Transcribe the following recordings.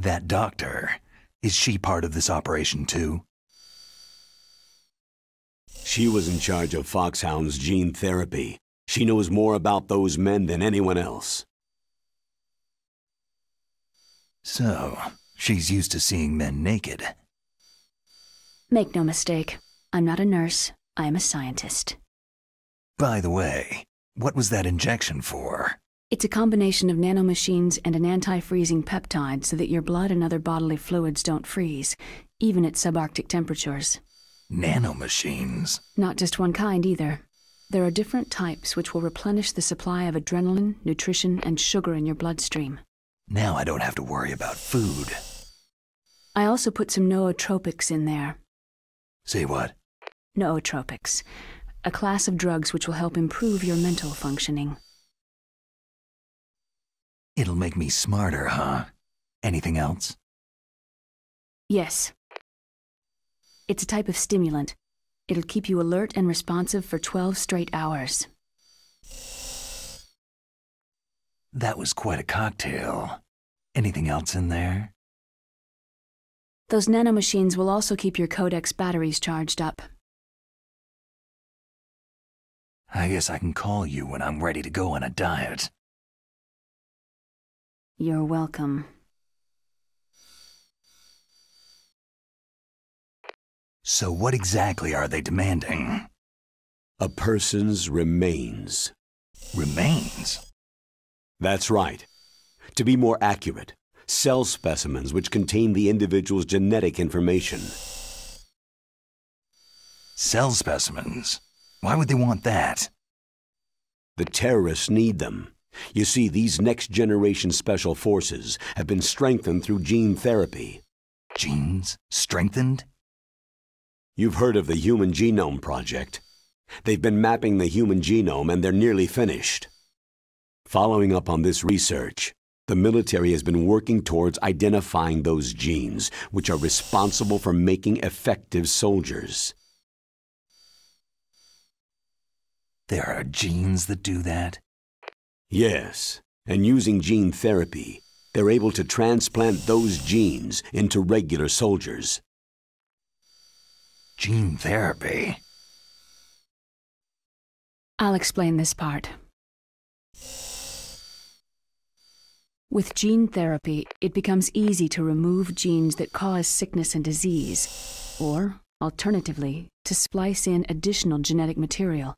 That doctor, is she part of this operation too? She was in charge of Foxhound's gene therapy. She knows more about those men than anyone else. So, she's used to seeing men naked. Make no mistake, I'm not a nurse, I am a scientist. By the way, what was that injection for? It's a combination of nanomachines and an anti-freezing peptide so that your blood and other bodily fluids don't freeze, even at subarctic temperatures. Nanomachines? Not just one kind either. There are different types which will replenish the supply of adrenaline, nutrition, and sugar in your bloodstream. Now I don't have to worry about food. I also put some nootropics in there. Say what? Nootropics. A class of drugs which will help improve your mental functioning. It'll make me smarter, huh? Anything else? Yes. It's a type of stimulant. It'll keep you alert and responsive for 12 straight hours. That was quite a cocktail. Anything else in there? Those nanomachines will also keep your Codex batteries charged up. I guess I can call you when I'm ready to go on a diet. You're welcome. So what exactly are they demanding? A person's remains. Remains? That's right. To be more accurate, cell specimens which contain the individual's genetic information. Cell specimens? Why would they want that? The terrorists need them. You see, these next-generation special forces have been strengthened through gene therapy. Genes? Strengthened? You've heard of the Human Genome Project. They've been mapping the human genome and they're nearly finished. Following up on this research, the military has been working towards identifying those genes which are responsible for making effective soldiers. There are genes that do that? Yes, and using gene therapy, they're able to transplant those genes into regular soldiers. Gene therapy? I'll explain this part. With gene therapy, it becomes easy to remove genes that cause sickness and disease, or, alternatively, to splice in additional genetic material.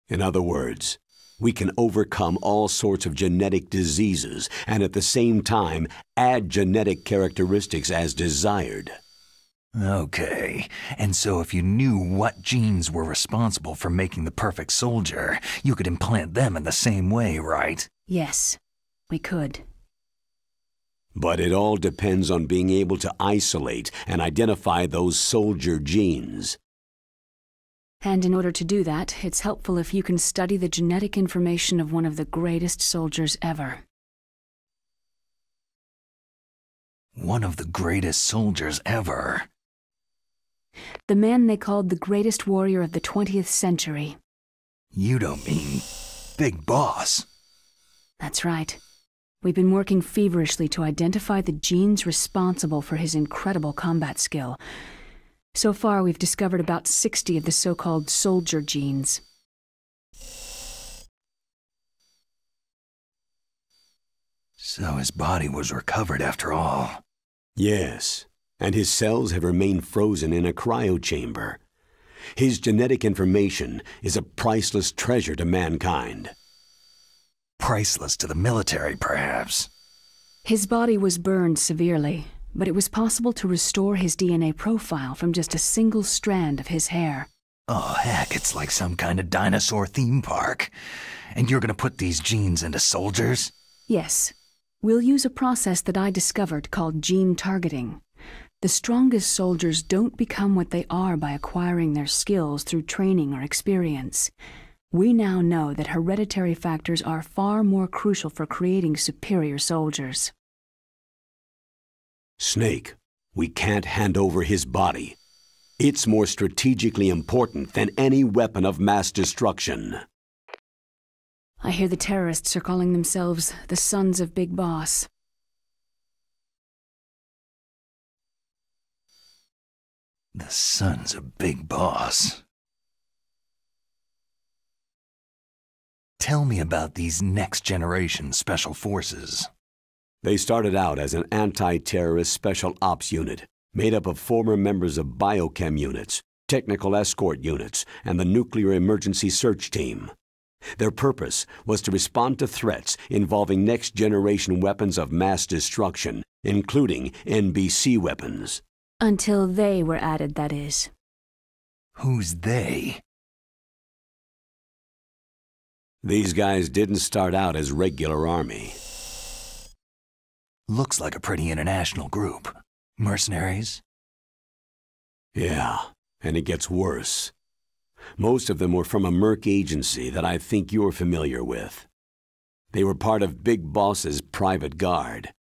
In other words, we can overcome all sorts of genetic diseases and at the same time add genetic characteristics as desired. Okay, and so if you knew what genes were responsible for making the perfect soldier, you could implant them in the same way, right? Yes, we could. But it all depends on being able to isolate and identify those soldier genes. And in order to do that, it's helpful if you can study the genetic information of one of the greatest soldiers ever. One of the greatest soldiers ever? The man they called the greatest warrior of the 20th century. You don't mean Big Boss? That's right. We've been working feverishly to identify the genes responsible for his incredible combat skill. So far, we've discovered about 60 of the so-called soldier genes. So his body was recovered after all? Yes, and his cells have remained frozen in a cryochamber. His genetic information is a priceless treasure to mankind. Priceless to the military, perhaps? His body was burned severely, but it was possible to restore his DNA profile from just a single strand of his hair. Oh, heck, it's like some kind of dinosaur theme park. And you're gonna put these genes into soldiers? Yes. We'll use a process that I discovered called gene targeting. The strongest soldiers don't become what they are by acquiring their skills through training or experience. We now know that hereditary factors are far more crucial for creating superior soldiers. Snake, we can't hand over his body. It's more strategically important than any weapon of mass destruction. I hear the terrorists are calling themselves the Sons of Big Boss. The Sons of Big Boss. Tell me about these next-generation special forces. They started out as an anti-terrorist special ops unit, made up of former members of biochem units, technical escort units, and the nuclear emergency search team. Their purpose was to respond to threats involving next-generation weapons of mass destruction, including NBC weapons. Until they were added, that is. Who's they? These guys didn't start out as regular army. Looks like a pretty international group. Mercenaries? Yeah, and it gets worse. Most of them were from a merc agency that I think you're familiar with. They were part of Big Boss's private guard.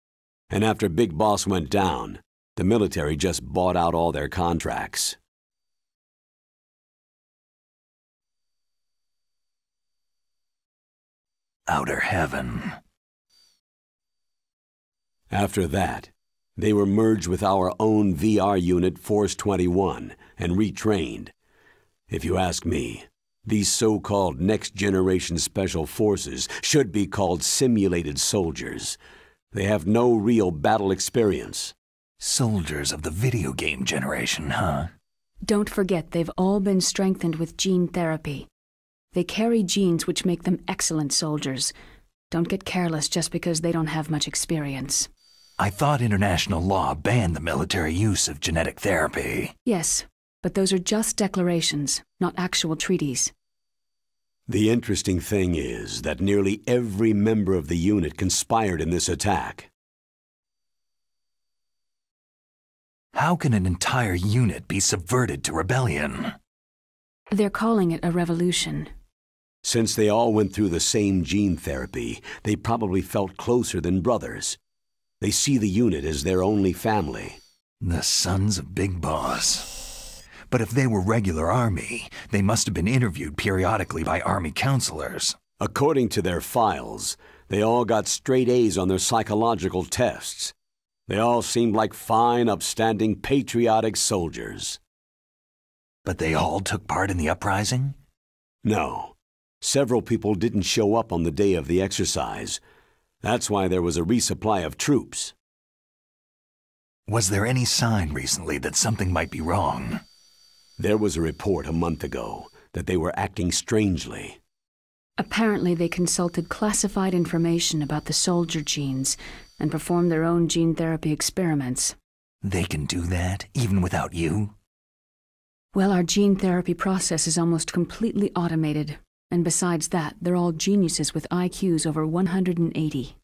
And after Big Boss went down, the military just bought out all their contracts. Outer heaven. After that, they were merged with our own VR unit Force 21 and retrained. If you ask me, these so-called next-generation special forces should be called simulated soldiers. They have no real battle experience. Soldiers of the video game generation, huh? Don't forget they've all been strengthened with gene therapy. They carry genes which make them excellent soldiers. Don't get careless just because they don't have much experience. I thought international law banned the military use of genetic therapy. Yes, but those are just declarations, not actual treaties. The interesting thing is that nearly every member of the unit conspired in this attack. How can an entire unit be subverted to rebellion? They're calling it a revolution. Since they all went through the same gene therapy, they probably felt closer than brothers. They see the unit as their only family. The Sons of Big Boss. But if they were regular army, they must have been interviewed periodically by army counselors. According to their files, they all got straight A's on their psychological tests. They all seemed like fine, upstanding, patriotic soldiers. But they all took part in the uprising? No. Several people didn't show up on the day of the exercise. That's why there was a resupply of troops. Was there any sign recently that something might be wrong? There was a report a month ago that they were acting strangely. Apparently they consulted classified information about the soldier genes and performed their own gene therapy experiments. They can do that, even without you? Well, our gene therapy process is almost completely automated. And besides that, they're all geniuses with IQs over 180.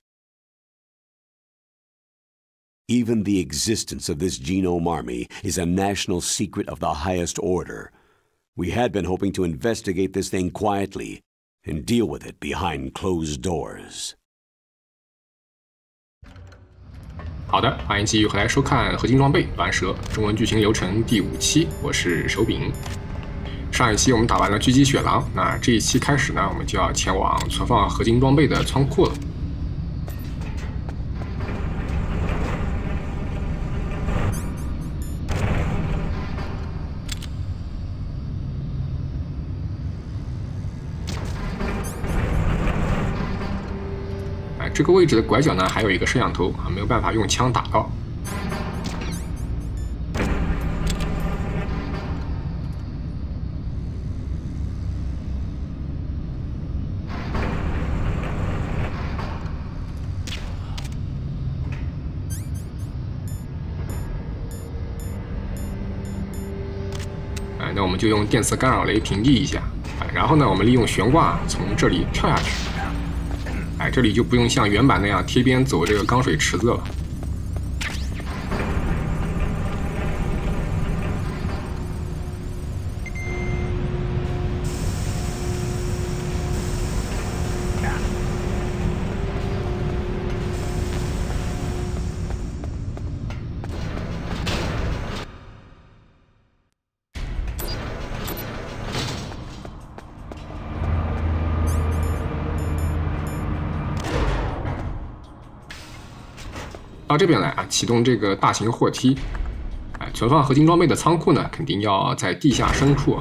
Even the existence of this genome army is a national secret of the highest order. We had been hoping to investigate this thing quietly and deal with it behind closed doors. 好的，欢迎继续回来收看《合金装备乱蛇》中文剧情流程第5期，我是手柄。上一期我们打完了狙击雪狼，那这一期开始呢，我们就要前往存放合金装备的仓库了。这个位置的拐角呢，还有一个摄像头啊，没有办法用枪打到。那我们就用电磁干扰雷屏蔽一下，然后呢，我们利用悬挂从这里跳下去。这里就不用像原版那样贴边走这个钢水池子了。到这边来啊，启动这个大型货梯。存放合金装备的仓库呢，肯定要在地下深处。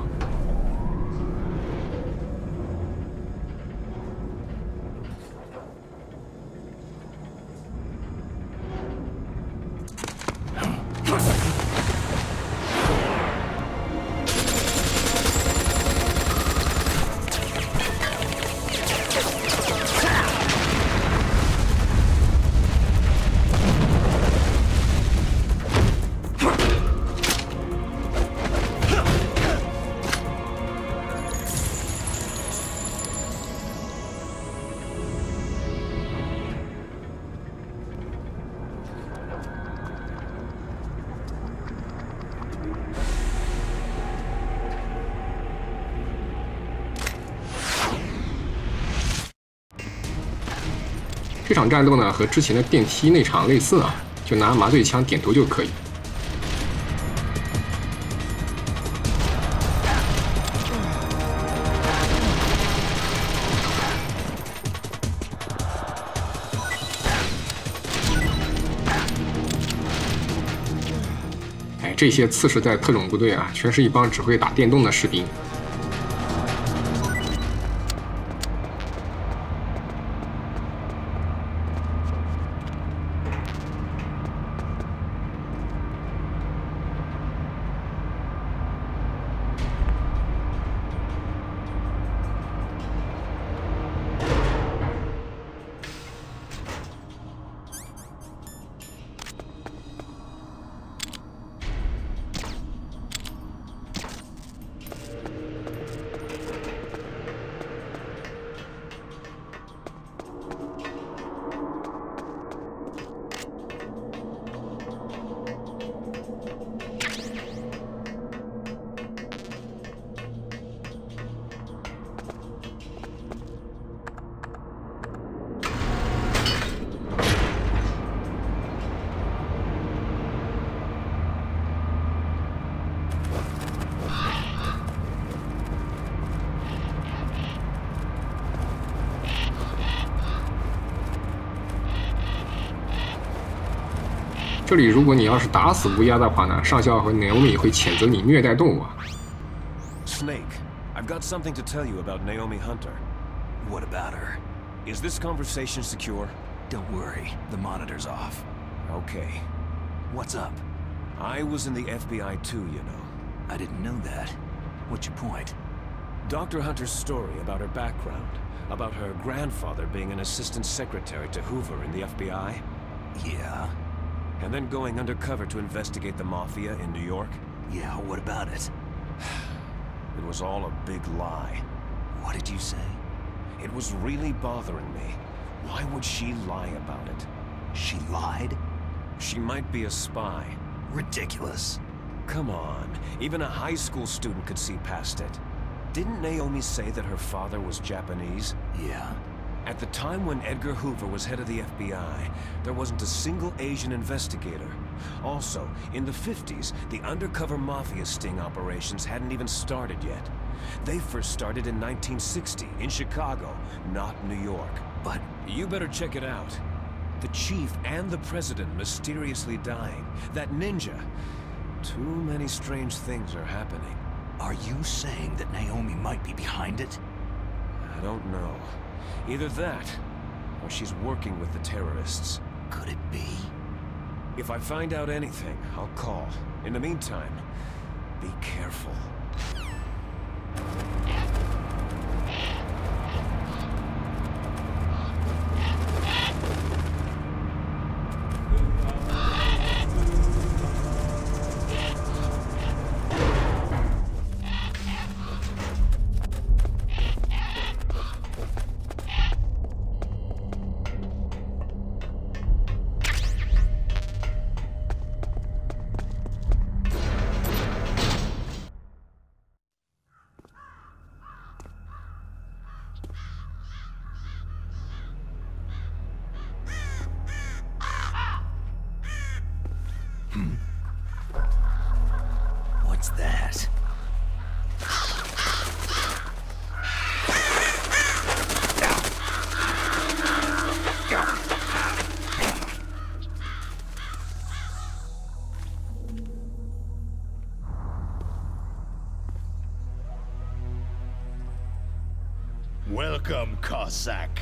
这场战斗呢，和之前的电梯那场类似啊，就拿麻醉枪点头就可以。哎，这些次时代特种部队啊，全是一帮只会打电动的士兵。这里如果你要是打死乌鸦的话呢，上校和 Naomi 会谴责你虐待动物。Snake, I've got something to tell you about Naomi Hunter. What about her? Is this conversation secure? Don't worry, the monitor's off. Okay. What's up? I was in the FBI too, you know. I didn't know that. What's your point? Dr. Hunter's story about her background, about her grandfather being an assistant secretary to Hoover in the FBI. Yeah? And then going undercover to investigate the Mafia in New York? Yeah, what about it? It was all a big lie. What did you say? It was really bothering me. Why would she lie about it? She lied? She might be a spy. Ridiculous. Come on, even a high school student could see past it. Didn't Naomi say that her father was Japanese? Yeah. At the time when Edgar Hoover was head of the FBI, there wasn't a single Asian investigator. Also, in the 50s, the undercover mafia sting operations hadn't even started yet. They first started in 1960, in Chicago, not New York. But you better check it out. The chief and the president mysteriously dying. That ninja. Too many strange things are happening. are you saying that Naomi might be behind it? I don't know. Either that, or she's working with the terrorists. Could it be? If I find out anything, I'll call. In the meantime, be careful. What's that? Welcome, Cossack.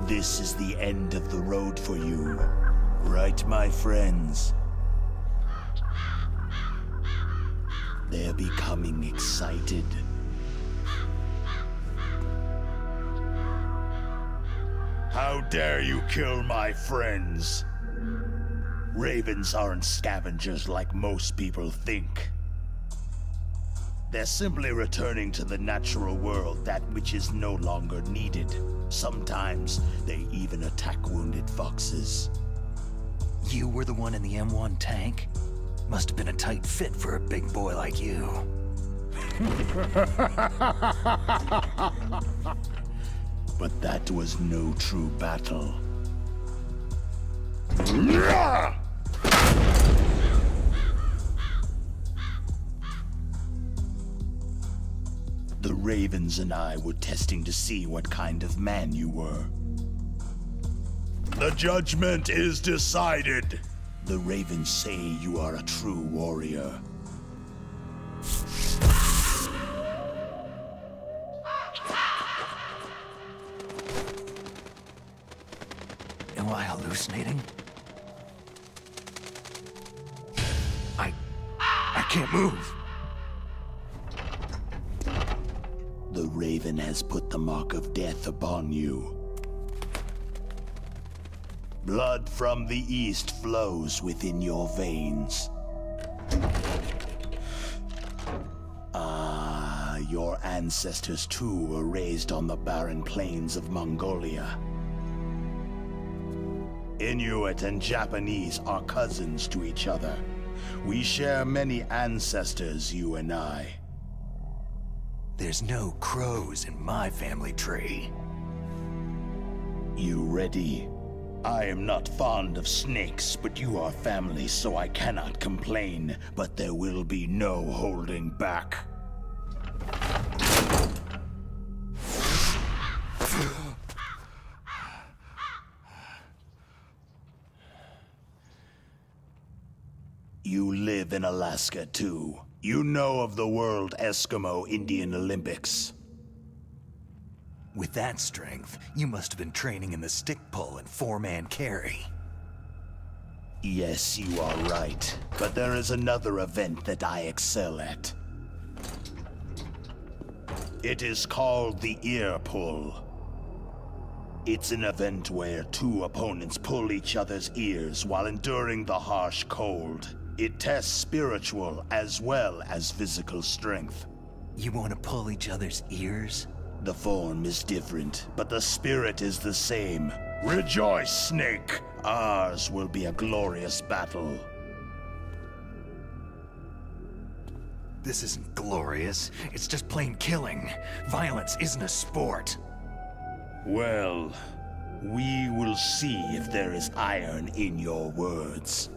This is the end of the road for you, right, my friends? They're becoming excited. How dare you kill my friends? Ravens aren't scavengers like most people think. They're simply returning to the natural world, that which is no longer needed. Sometimes they even attack wounded foxes. You were the one in the M1 tank? Must have been a tight fit for a big boy like you. But that was no true battle. The Ravens and I were testing to see what kind of man you were. The judgment is decided. The Ravens say you are a true warrior. Am I hallucinating? I can't move. The Raven has put the mark of death upon you. Blood from the east flows within your veins. Your ancestors too were raised on the barren plains of Mongolia. Inuit and Japanese are cousins to each other. We share many ancestors, you and I. There's no crows in my family tree. You ready? I am not fond of snakes, but you are family, so I cannot complain. But there will be no holding back. You live in Alaska, too. You know of the World Eskimo Indian Olympics. With that strength, you must have been training in the stick pull and four-man carry. Yes, you are right. But there is another event that I excel at. It is called the ear pull. It's an event where two opponents pull each other's ears while enduring the harsh cold. It tests spiritual as well as physical strength. You want to pull each other's ears? The form is different, but the spirit is the same. Rejoice, Snake! Ours will be a glorious battle. This isn't glorious. It's just plain killing. Violence isn't a sport. Well, we will see if there is iron in your words.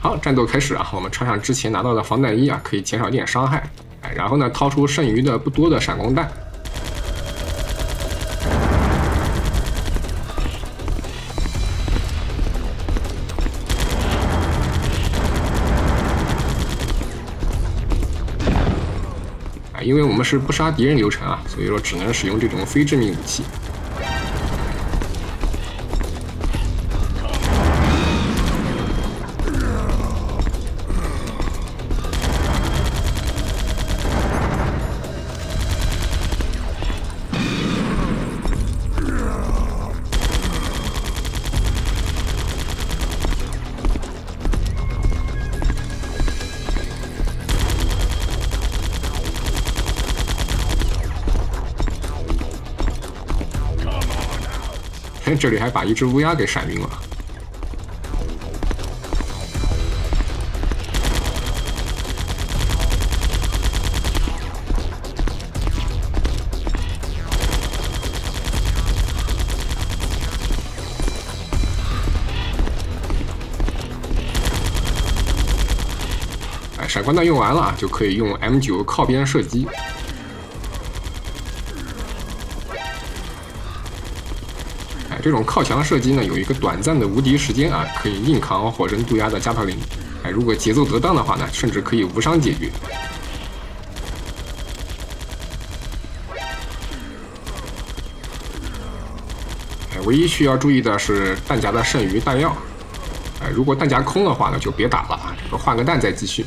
好，战斗开始啊！我们穿上之前拿到的防弹衣啊，可以减少一点伤害。然后呢，掏出剩余的不多的闪光弹。因为我们是不杀敌人流程啊，所以说只能使用这种非致命武器。这里还把一只乌鸦给闪晕了。闪光弹用完了，就可以用 M9 靠边射击。这种靠墙射击呢，有一个短暂的无敌时间啊，可以硬扛火神渡鸦的加特林。如果节奏得当的话呢，甚至可以无伤解决。唯一需要注意的是弹夹的剩余弹药。如果弹夹空的话呢，就别打了，这个换个弹再继续。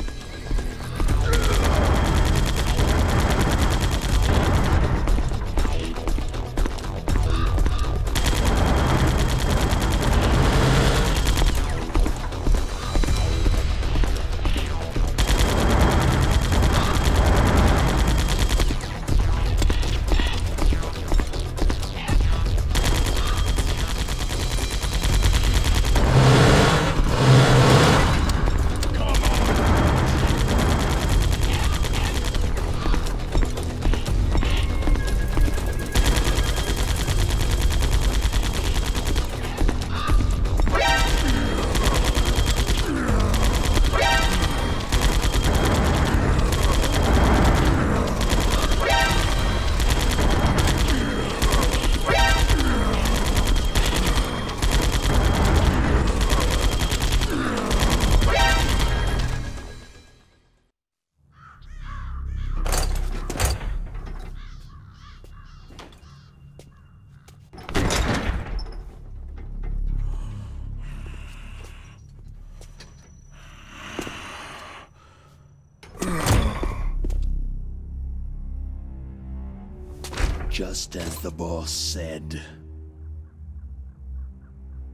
Just as the boss said,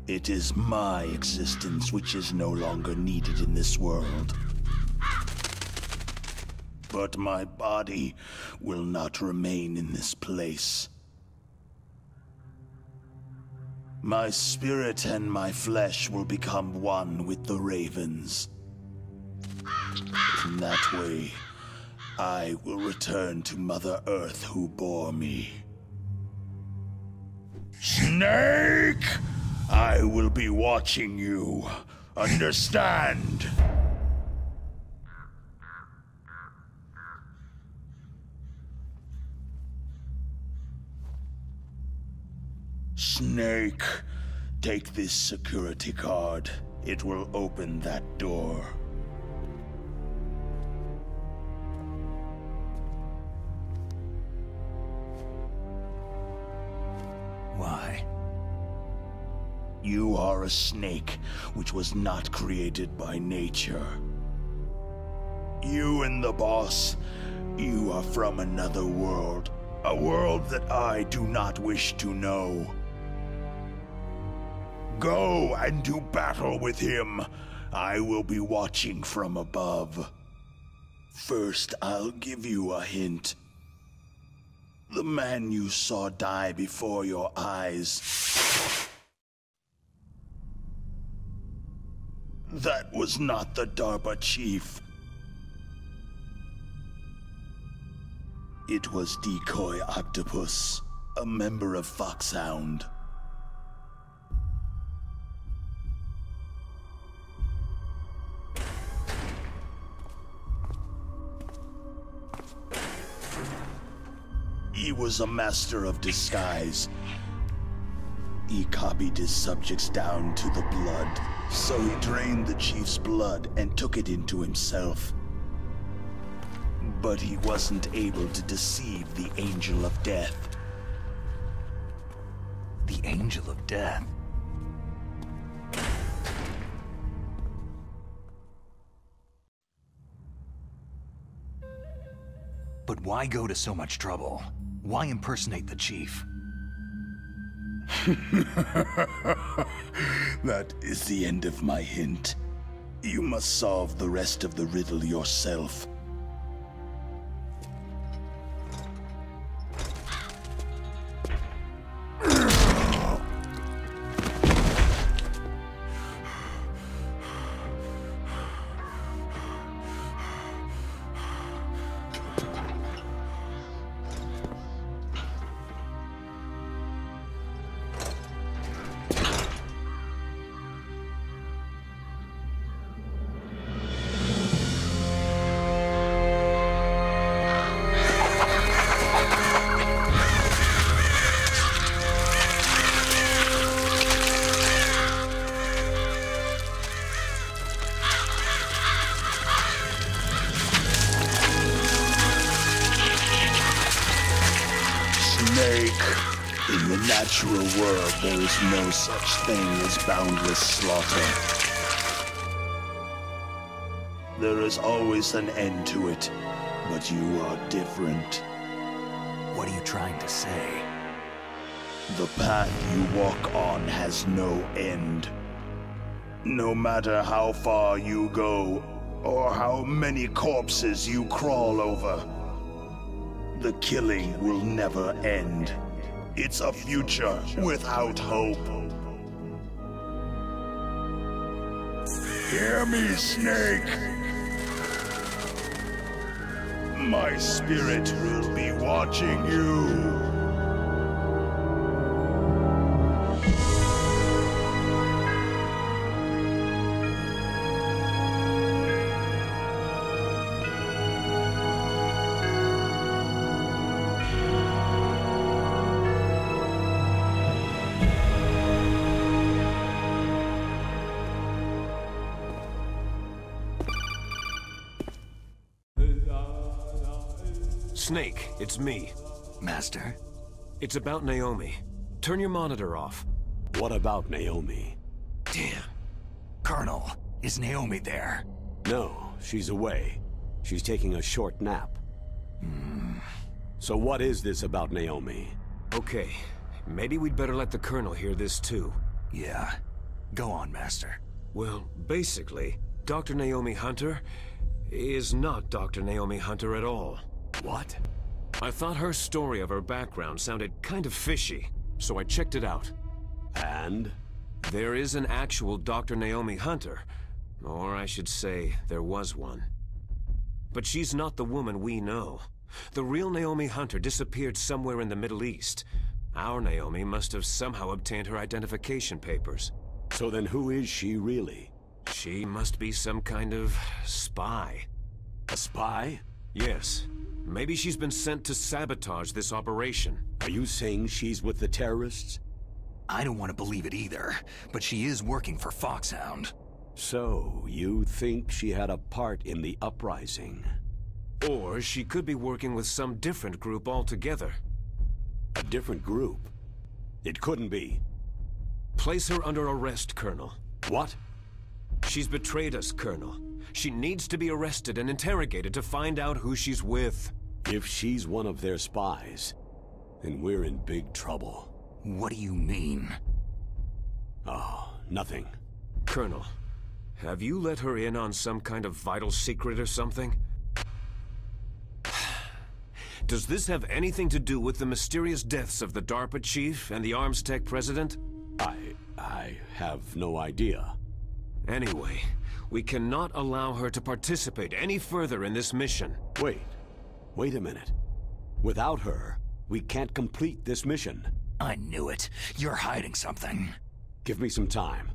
it is my existence which is no longer needed in this world. But my body will not remain in this place. My spirit and my flesh will become one with the ravens. In that way, I will return to Mother Earth who bore me. Snake! I will be watching you. Understand? Snake, take this security card. It will open that door. Why? You are a snake which was not created by nature. You and the boss, you are from another world. A world that I do not wish to know. Go and do battle with him. I will be watching from above. First, I'll give you a hint. The man you saw die before your eyes. That was not the DARPA chief. It was Decoy Octopus, a member of Foxhound. was a master of disguise. He copied his subjects down to the blood. So he drained the chief's blood and took it into himself. But he wasn't able to deceive the Angel of Death. The Angel of Death? But why go to so much trouble? Why impersonate the chief? That is the end of my hint. You must solve the rest of the riddle yourself. In the natural world, there is no such thing as boundless slaughter. There is always an end to it, but you are different. What are you trying to say? The path you walk on has no end. No matter how far you go, or how many corpses you crawl over, the killing will never end. It's a future without hope. Hear me, Snake. My spirit will be watching you. Snake, it's me. Master? It's about Naomi. Turn your monitor off. What about Naomi? Damn. Colonel, is Naomi there? No, she's away. She's taking a short nap. So what is this about Naomi? Okay, maybe we'd better let the Colonel hear this too. Yeah. Go on, Master. Well, basically, Dr. Naomi Hunter is not Dr. Naomi Hunter at all. What? I thought her story of her background sounded kind of fishy, so I checked it out. And? There is an actual Dr. Naomi Hunter, or I should say, there was one. But she's not the woman we know. The real Naomi Hunter disappeared somewhere in the Middle East. Our Naomi must have somehow obtained her identification papers. So then who is she really? She must be some kind of spy. A spy? Yes. Maybe she's been sent to sabotage this operation. Are you saying she's with the terrorists? I don't want to believe it either, but she is working for Foxhound. So, you think she had a part in the uprising? Or she could be working with some different group altogether. A different group? It couldn't be. Place her under arrest, Colonel. What? She's betrayed us, Colonel. She needs to be arrested and interrogated to find out who she's with. If she's one of their spies, then we're in big trouble. What do you mean? Oh, nothing. Colonel, have you let her in on some kind of vital secret or something? Does this have anything to do with the mysterious deaths of the DARPA chief and the Arms Tech president? I have no idea. Anyway, we cannot allow her to participate any further in this mission. Wait a minute. Without her, we can't complete this mission. I knew it. You're hiding something. Give me some time.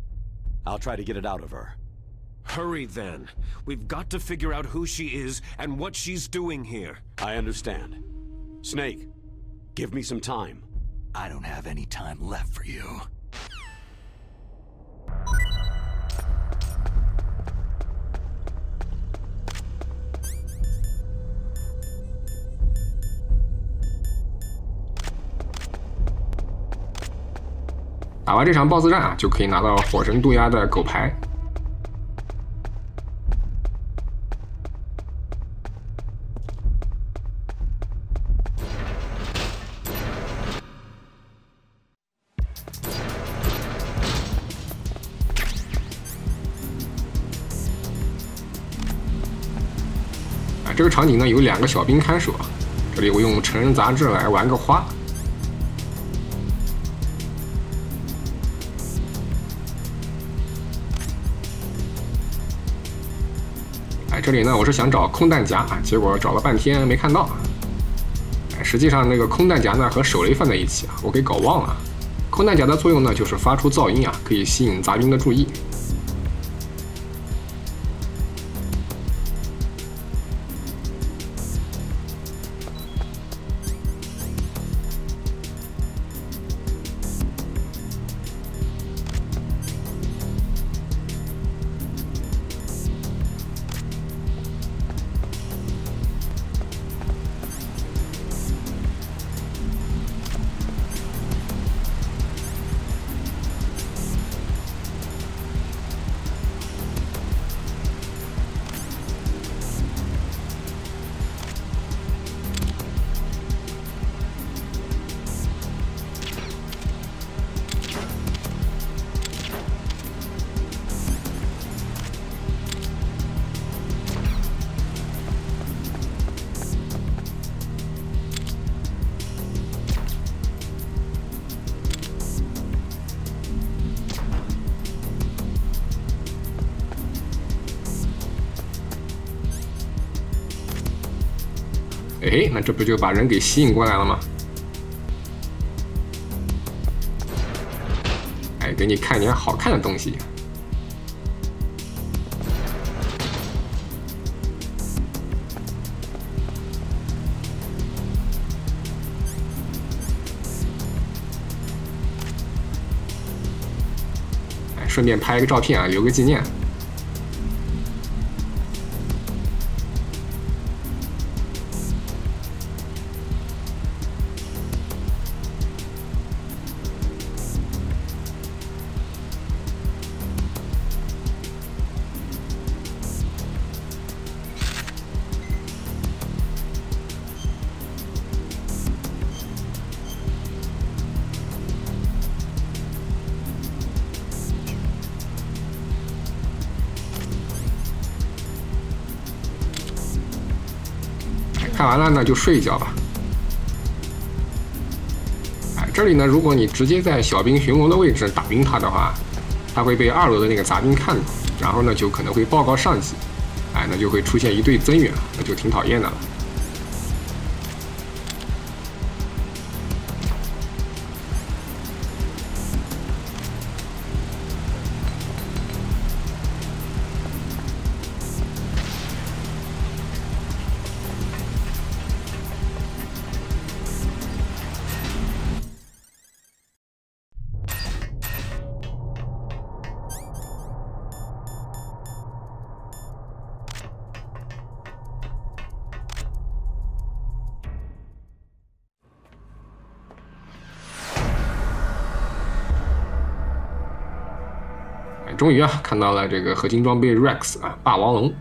I'll try to get it out of her. Hurry then. We've got to figure out who she is and what she's doing here. I understand. Snake, Give me some time. I don't have any time left for you. 打完这场 BOSS 战啊，就可以拿到火神渡鸦的狗牌。这个场景呢有2个小兵看守，这里我用成人杂志来玩个花。这里呢我是想找空弹夹啊，结果找了半天没看到。实际上那个空弹夹呢和手雷放在一起啊，我给搞忘了。空弹夹的作用呢就是发出噪音啊，可以吸引杂兵的注意。哎，那这不就把人给吸引过来了吗？哎，给你看点好看的东西。哎，顺便拍一个照片啊，留个纪念。看完了呢，就睡一觉吧。哎，这里呢，如果你直接在小兵巡逻的位置打晕他的话，他会被2楼的那个杂兵看到，然后呢，就可能会报告上级，哎，那就会出现一队增援，那就挺讨厌的了。终于啊，看到了这个合金装备 Rex 啊，霸王龙。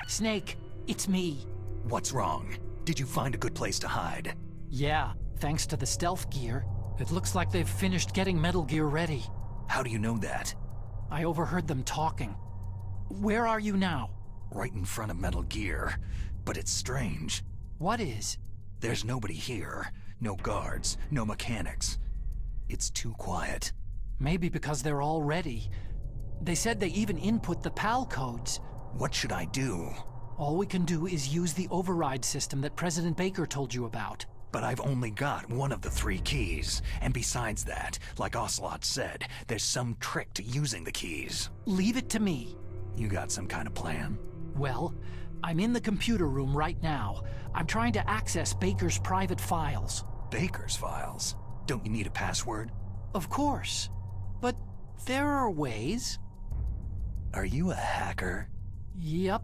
Snake, it's me. What's wrong? Did you find a good place to hide? Yeah, thanks to the stealth gear. It looks like they've finished getting Metal Gear ready. How do you know that? I overheard them talking. Where are you now? Right in front of Metal Gear. But it's strange. What is? There's nobody here. No guards, no mechanics. It's too quiet. Maybe because they're all ready. They said they even input the PAL codes. What should I do? All we can do is use the override system that President Baker told you about. But I've only got one of the 3 keys. And besides that, like Ocelot said, there's some trick to using the keys. Leave it to me. You got some kind of plan? Well, I'm in the computer room right now. I'm trying to access Baker's private files. Baker's files? Don't you need a password? Of course. But there are ways. Are you a hacker? Yep.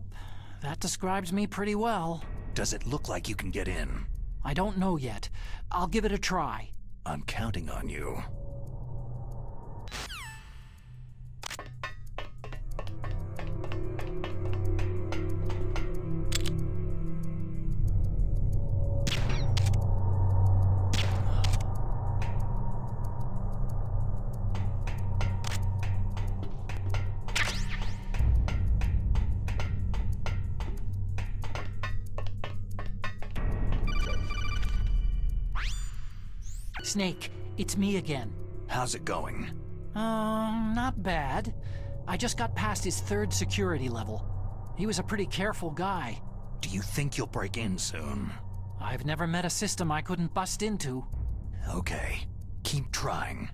That describes me pretty well. Does it look like you can get in? I don't know yet. I'll give it a try. I'm counting on you. Snake, it's me again. How's it going? Not bad. I just got past his 3rd security level. He was a pretty careful guy. Do you think you'll break in soon? I've never met a system I couldn't bust into. Okay, keep trying.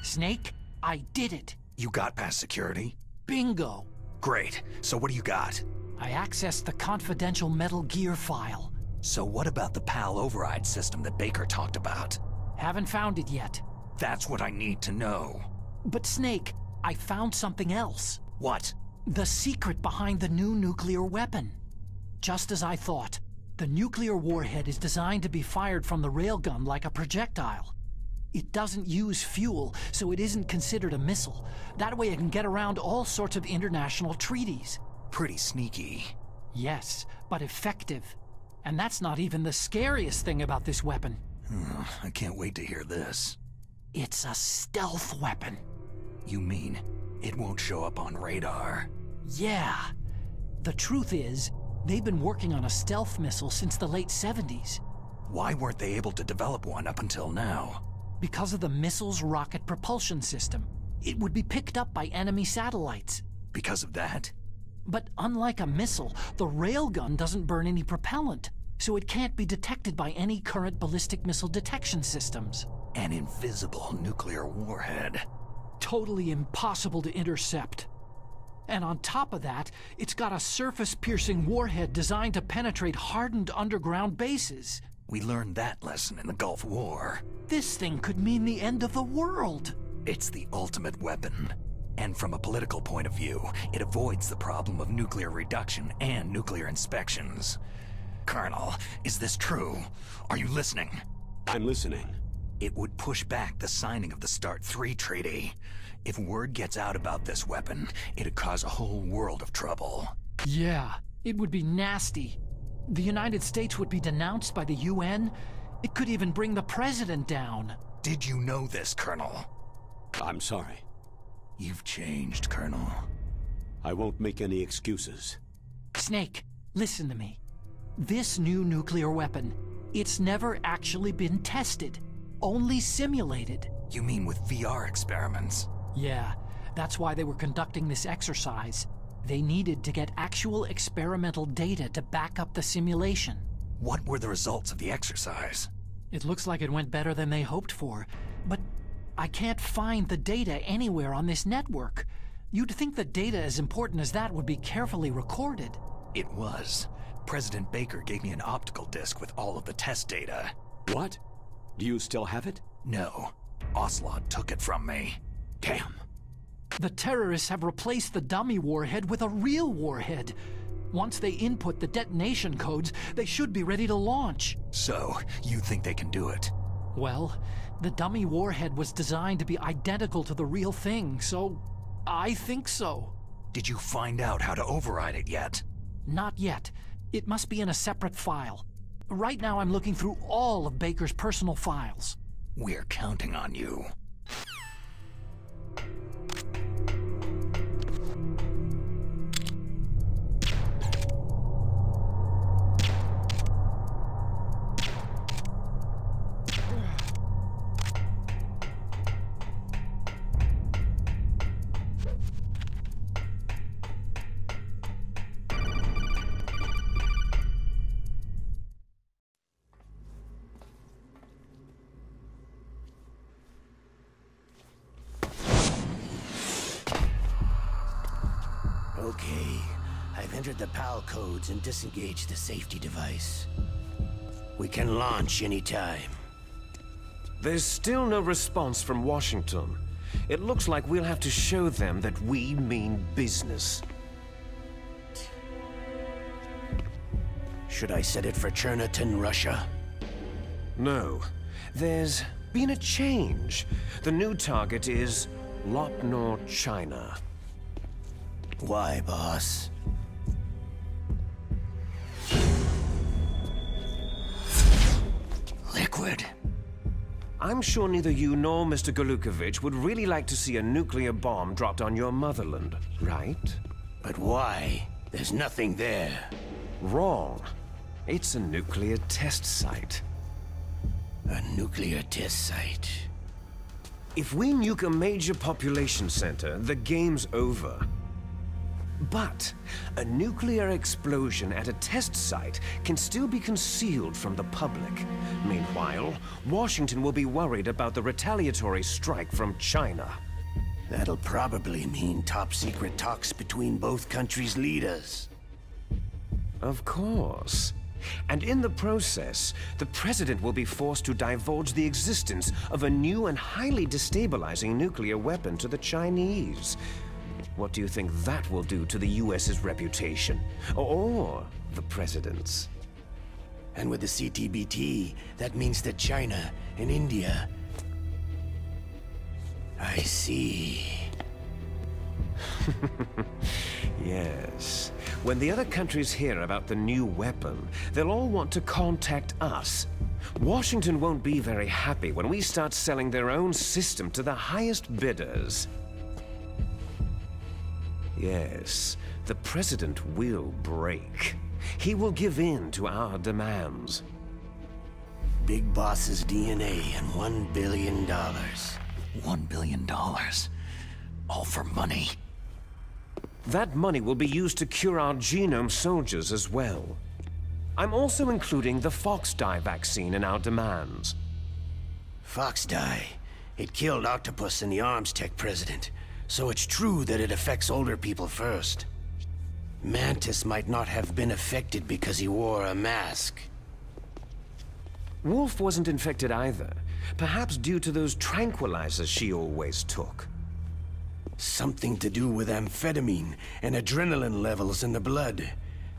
Snake, I did it. You got past security? Bingo. Great, so what do you got? I accessed the confidential Metal Gear file. So what about the PAL override system that Baker talked about? Haven't found it yet. That's what I need to know. But Snake, I found something else. What? The secret behind the new nuclear weapon. Just as I thought, the nuclear warhead is designed to be fired from the railgun like a projectile. It doesn't use fuel, so it isn't considered a missile. That way it can get around all sorts of international treaties. Pretty sneaky. Yes, but effective. And that's not even the scariest thing about this weapon. I can't wait to hear this. It's a stealth weapon. You mean it won't show up on radar? Yeah. The truth is, they've been working on a stealth missile since the late 70s. Why weren't they able to develop one up until now? Because of the missile's rocket propulsion system. It would be picked up by enemy satellites. Because of that? But unlike a missile, the railgun doesn't burn any propellant, so it can't be detected by any current ballistic missile detection systems. An invisible nuclear warhead. Totally impossible to intercept. And on top of that, it's got a surface-piercing warhead designed to penetrate hardened underground bases. We learned that lesson in the Gulf War. This thing could mean the end of the world. It's the ultimate weapon. And from a political point of view, it avoids the problem of nuclear reduction and nuclear inspections. Colonel, is this true? Are you listening? I'm listening. It would push back the signing of the START 3 treaty. If word gets out about this weapon, it'd cause a whole world of trouble. Yeah, it would be nasty. The United States would be denounced by the UN. It could even bring the president down. Did you know this, Colonel? I'm sorry. You've changed, Colonel. I won't make any excuses. Snake, listen to me. This new nuclear weapon, it's never actually been tested. Only simulated. You mean with VR experiments? Yeah, that's why they were conducting this exercise. They needed to get actual experimental data to back up the simulation. What were the results of the exercise? It looks like it went better than they hoped for, but I can't find the data anywhere on this network. You'd think the data as important as that would be carefully recorded. It was. President Baker gave me an optical disc with all of the test data. What? Do you still have it? No. Ocelot took it from me. Damn. The terrorists have replaced the dummy warhead with a real warhead. Once they input the detonation codes, they should be ready to launch. So, you think they can do it? Well, the dummy warhead was designed to be identical to the real thing, so I think so. Did you find out how to override it yet? Not yet. It must be in a separate file. Right now I'm looking through all of Baker's personal files. We're counting on you. Okay. I've entered the PAL codes and disengaged the safety device. We can launch anytime. There's still no response from Washington. It looks like we'll have to show them that we mean business. Should I set it for Cherniton, Russia? No. There's been a change. The new target is Lopnor, China. Why, boss? Liquid. I'm sure neither you nor Mr. Golukovich would really like to see a nuclear bomb dropped on your motherland, right? But why? There's nothing there. Wrong. It's a nuclear test site. A nuclear test site. If we nuke a major population center, the game's over. But a nuclear explosion at a test site can still be concealed from the public. Meanwhile, Washington will be worried about the retaliatory strike from China. That'll probably mean top-secret talks between both countries' leaders. Of course. And in the process, the president will be forced to divulge the existence of a new and highly destabilizing nuclear weapon to the Chinese. What do you think that will do to the US's reputation? Or the president's? And with the CTBT, that means that China and India... I see. Yes. When the other countries hear about the new weapon, they'll all want to contact us. Washington won't be very happy when we start selling their own system to the highest bidders. Yes, the president will break. He will give in to our demands. Big Boss's DNA and $1 billion. $1 billion. All for money. That money will be used to cure our genome soldiers as well. I'm also including the Fox-dye vaccine in our demands. Fox-dye? It killed Octopus and the Arms Tech president. So it's true that it affects older people first. Mantis might not have been affected because he wore a mask. Wolf wasn't infected either. Perhaps due to those tranquilizers she always took. Something to do with amphetamine and adrenaline levels in the blood.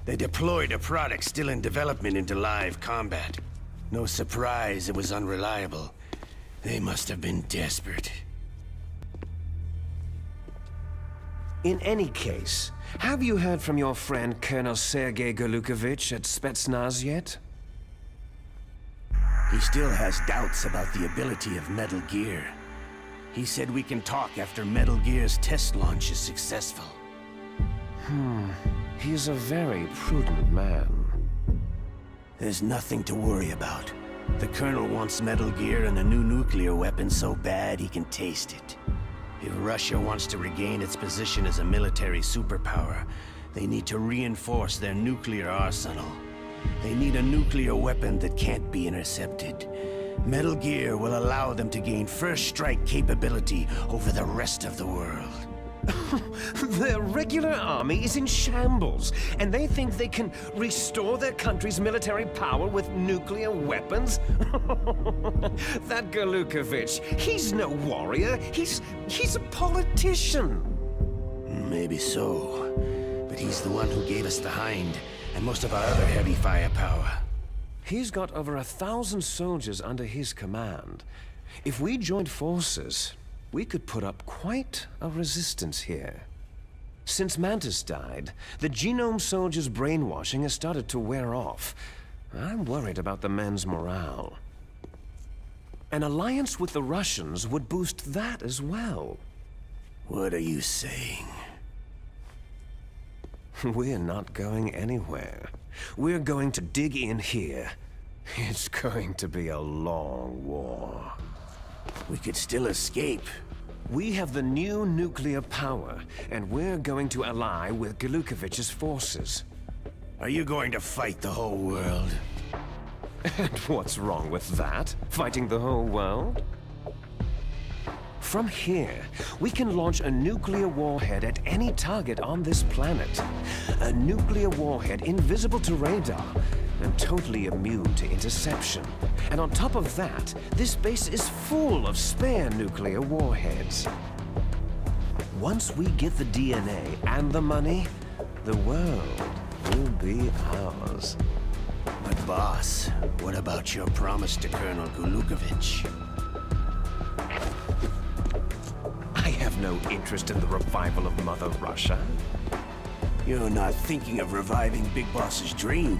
They deployed a product still in development into live combat. No surprise it was unreliable. They must have been desperate. In any case, have you heard from your friend Colonel Sergei Golukovich at Spetsnaz yet? He still has doubts about the ability of Metal Gear. He said we can talk after Metal Gear's test launch is successful. He's a very prudent man. There's nothing to worry about. The Colonel wants Metal Gear and a new nuclear weapon so bad he can taste it. If Russia wants to regain its position as a military superpower, they need to reinforce their nuclear arsenal. They need a nuclear weapon that can't be intercepted. Metal Gear will allow them to gain first strike capability over the rest of the world. Their regular army is in shambles, and they think they can restore their country's military power with nuclear weapons? That Golukovich, he's no warrior, he's a politician. Maybe so, but he's the one who gave us the Hind, and most of our other heavy firepower. He's got over 1,000 soldiers under his command. If we joined forces, we could put up quite a resistance here. Since Mantis died, the genome soldiers' brainwashing has started to wear off. I'm worried about the men's morale. An alliance with the Russians would boost that as well. What are you saying? We're not going anywhere. We're going to dig in here. It's going to be a long war. We could still escape. We have the new nuclear power, and we're going to ally with Golukovich's forces. Are you going to fight the whole world? And what's wrong with that? Fighting the whole world? From here, we can launch a nuclear warhead at any target on this planet. A nuclear warhead invisible to radar and totally immune to interception. And on top of that, this base is full of spare nuclear warheads. Once we get the DNA and the money, the world will be ours. But boss, what about your promise to Colonel Gulukovich? I have no interest in the revival of Mother Russia. You're not thinking of reviving Big Boss's dream.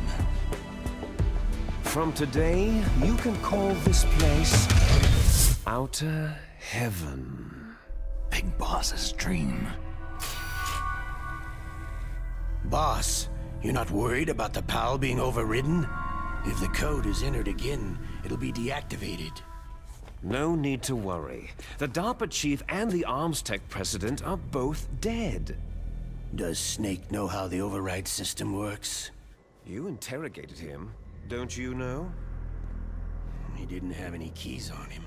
From today, you can call this place Outer Heaven. Big Boss's dream. Boss, you're not worried about the PAL being overridden? If the code is entered again, it'll be deactivated. No need to worry. The DARPA chief and the arms tech president are both dead. Does Snake know how the override system works? You interrogated him, don't you know? He didn't have any keys on him.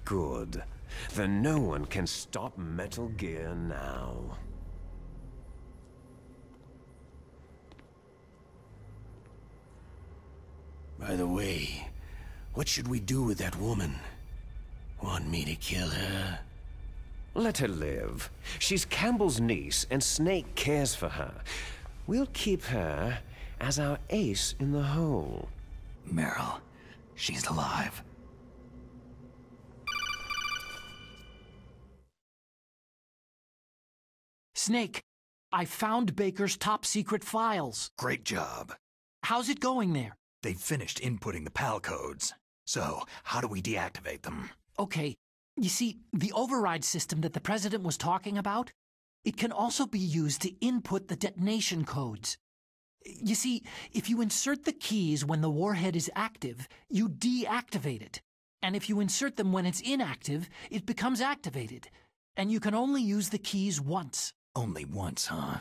Good. Then no one can stop Metal Gear now. By the way, what should we do with that woman? Want me to kill her? Let her live. She's Campbell's niece, and Snake cares for her. We'll keep her as our ace in the hole. Meryl, she's alive. Snake, I found Baker's top-secret files. Great job. How's it going there? They've finished inputting the PAL codes. So, how do we deactivate them? Okay, you see, the override system that the President was talking about, it can also be used to input the detonation codes. You see, if you insert the keys when the warhead is active, you deactivate it. And if you insert them when it's inactive, it becomes activated. And you can only use the keys once. Only once, huh?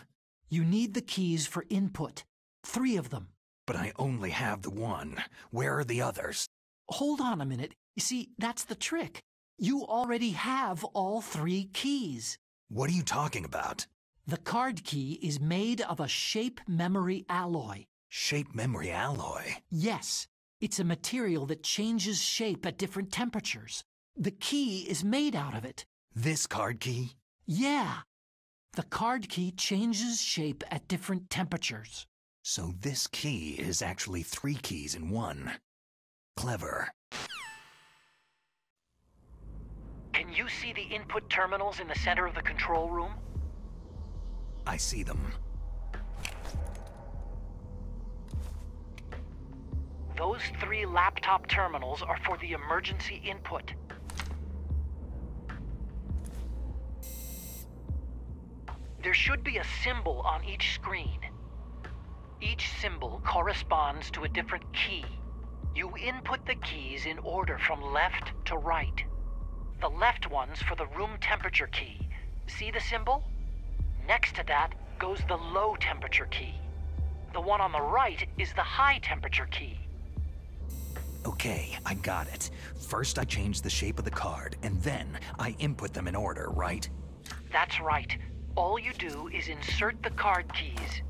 You need the keys for input. 3 of them. But I only have the one. Where are the others? Hold on a minute. You see, that's the trick. You already have all 3 keys. What are you talking about? The card key is made of a shape memory alloy. Shape memory alloy? Yes. It's a material that changes shape at different temperatures. The key is made out of it. This card key? Yeah. The card key changes shape at different temperatures. So this key is actually 3 keys in one. Clever. Can you see the input terminals in the center of the control room? I see them. Those 3 laptop terminals are for the emergency input. There should be a symbol on each screen. Each symbol corresponds to a different key. You input the keys in order from left to right. The left one's for the room temperature key. See the symbol? Next to that goes the low temperature key. The one on the right is the high temperature key. Okay, I got it. First I change the shape of the card, and then I input them in order, right? That's right. All you do is insert the card keys.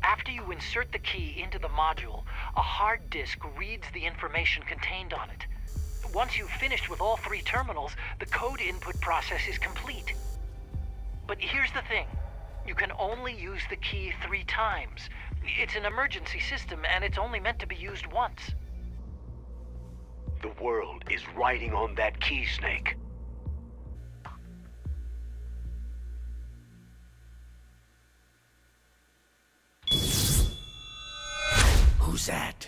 After you insert the key into the module, a hard disk reads the information contained on it. Once you've finished with all 3 terminals, the code input process is complete. But here's the thing. You can only use the key 3 times. It's an emergency system, and it's only meant to be used once. The world is riding on that key, Snake. Who's that?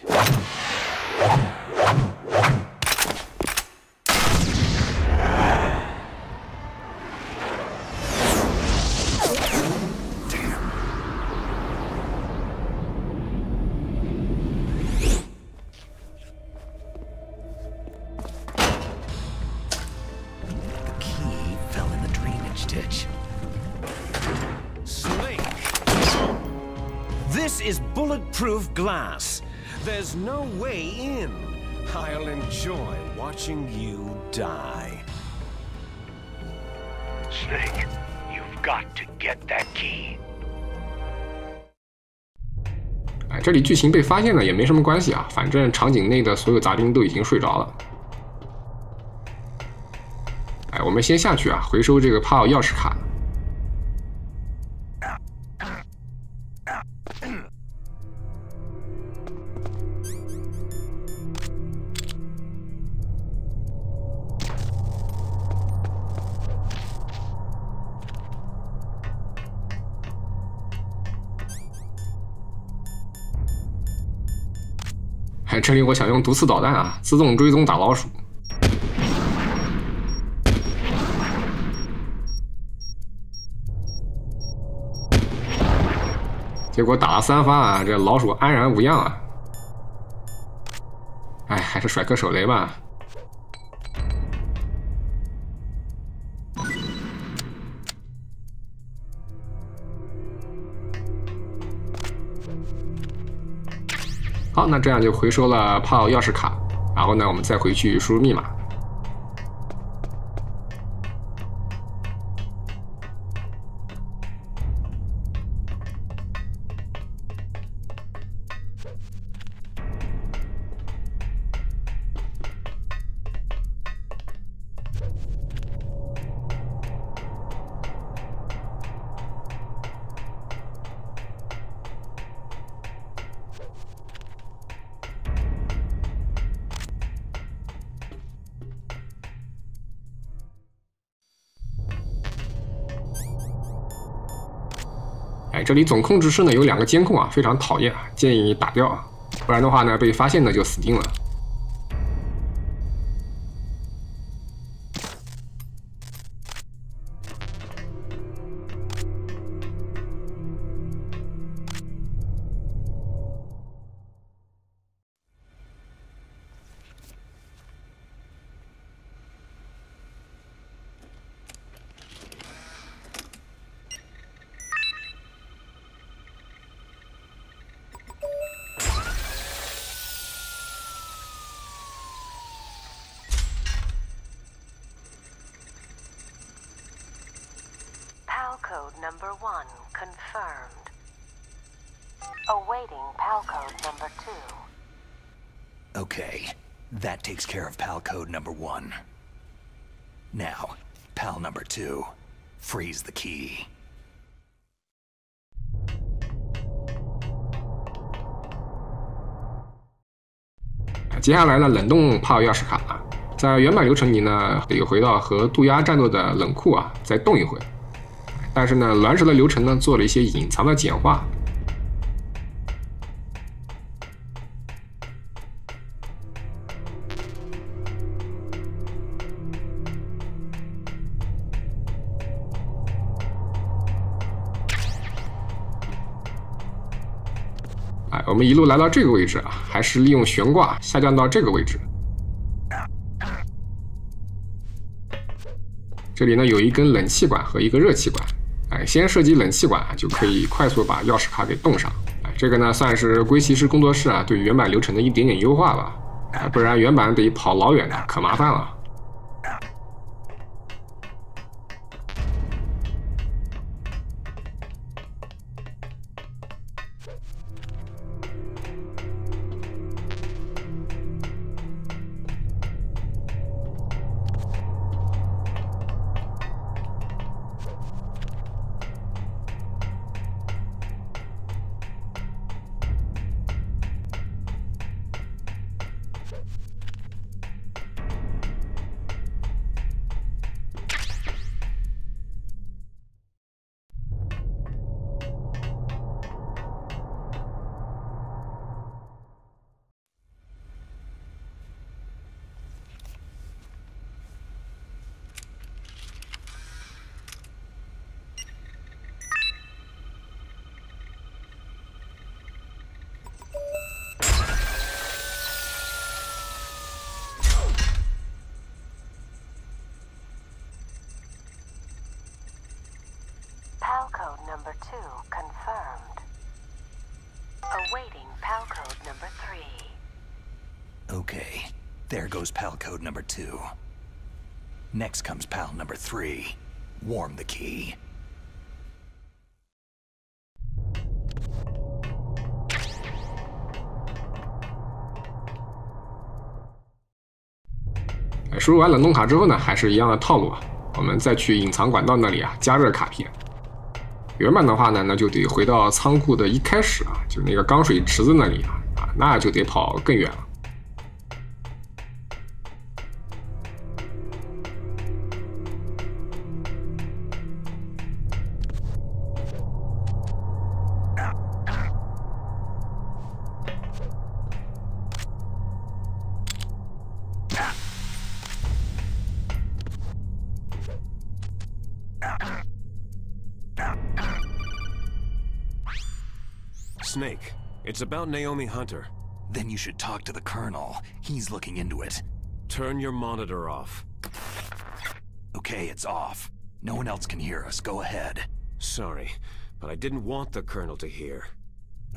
This is bulletproof glass. There's no way in. I'll enjoy watching you die. Snake, you've got to get that key. 这里剧情被发现呢也没什么关系啊，反正场景内的所有杂兵都已经睡着了。我们先下去啊，回收这个帕奥钥匙卡。这里我想用毒刺导弹啊，自动追踪打老鼠。结果打了3发啊，这老鼠安然无恙啊。还是甩颗手雷吧。好，那这样就回收了帕奥钥匙卡，然后呢，我们再回去输入密码。这里总控制室呢有2个监控啊，非常讨厌，建议打掉，不然的话呢被发现呢就死定了。Code number 1 confirmed. Awaiting PAL code number 2. Okay, that takes care of PAL code number 1. Now, PAL number 2. Freeze the key. 接下来呢，冷冻帕奥钥匙卡啊，在原版流程里呢，得回到和渡鸦战斗的冷库啊，再冻一回。但是呢，卵石的流程呢做了一些隐藏的简化。我们一路来到这个位置啊，还是利用悬挂下降到这个位置。这里呢有一根冷气管和一个热气管。先设计冷气管就可以快速把钥匙卡给冻上。这个呢算是龟骑士工作室啊对原版流程的一点点优化吧。不然原版得跑老远的，可麻烦了。PAL code number 2 confirmed. Awaiting PAL code number 3. Okay, there goes PAL code number 2. Next comes PAL number 3. Warm the key. 输入完冷冻卡之后呢，还是一样的套路啊。我们再去隐藏管道那里啊，加热卡片。原版的话呢，那就得回到仓库的一开始啊，就是那个钢水池子那里啊，那就得跑更远了。 Snake, it's about Naomi Hunter. Then you should talk to the Colonel. He's looking into it. Turn your monitor off. Okay, it's off. No one else can hear us. Go ahead. Sorry, but I didn't want the Colonel to hear.